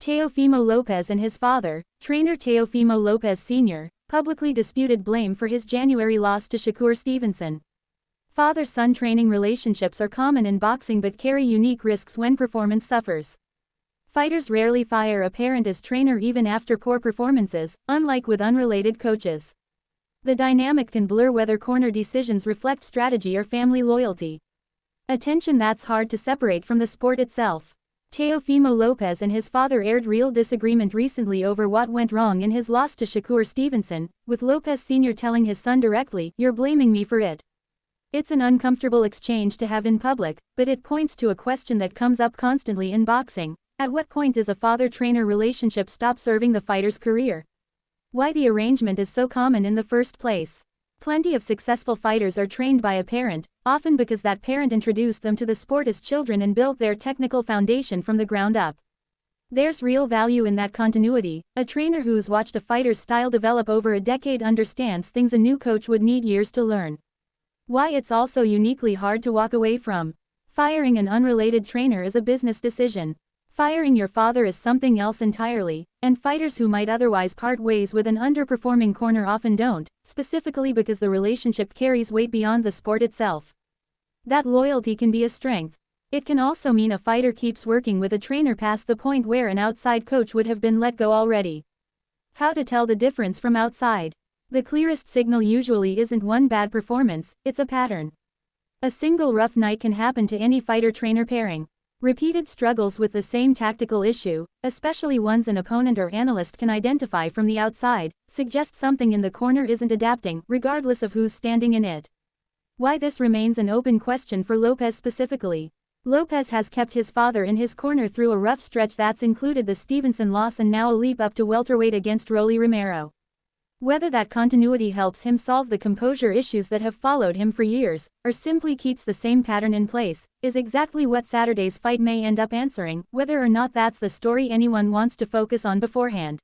Teofimo Lopez and his father, trainer Teofimo Lopez Sr., publicly disputed blame for his January loss to Shakur Stevenson. Father-son training relationships are common in boxing but carry unique risks when performance suffers. Fighters rarely fire a parent as trainer even after poor performances, unlike with unrelated coaches. The dynamic can blur whether corner decisions reflect strategy or family loyalty. A tension that's hard to separate from the sport itself. Teofimo Lopez and his father aired real disagreement recently over what went wrong in his loss to Shakur Stevenson, with Lopez Sr. telling his son directly, "You're blaming me for it." It's an uncomfortable exchange to have in public, but it points to a question that comes up constantly in boxing. At what point does a father-trainer relationship stop serving the fighter's career? Why the arrangement is so common in the first place. Plenty of successful fighters are trained by a parent, often because that parent introduced them to the sport as children and built their technical foundation from the ground up. There's real value in that continuity. A trainer who's watched a fighter's style develop over a decade understands things a new coach would need years to learn. Why it's also uniquely hard to walk away from. Firing an unrelated trainer is a business decision. Firing your father is something else entirely, and fighters who might otherwise part ways with an underperforming corner often don't, specifically because the relationship carries weight beyond the sport itself. That loyalty can be a strength. It can also mean a fighter keeps working with a trainer past the point where an outside coach would have been let go already. How to tell the difference from outside? The clearest signal usually isn't one bad performance, it's a pattern. A single rough night can happen to any fighter-trainer pairing. Repeated struggles with the same tactical issue, especially ones an opponent or analyst can identify from the outside, suggest something in the corner isn't adapting, regardless of who's standing in it. Why this remains an open question for Lopez specifically. Lopez has kept his father in his corner through a rough stretch that's included the Stevenson loss and now a leap up to welterweight against Rolly Romero. Whether that continuity helps him solve the composure issues that have followed him for years, or simply keeps the same pattern in place, is exactly what Saturday's fight may end up answering, whether or not that's the story anyone wants to focus on beforehand.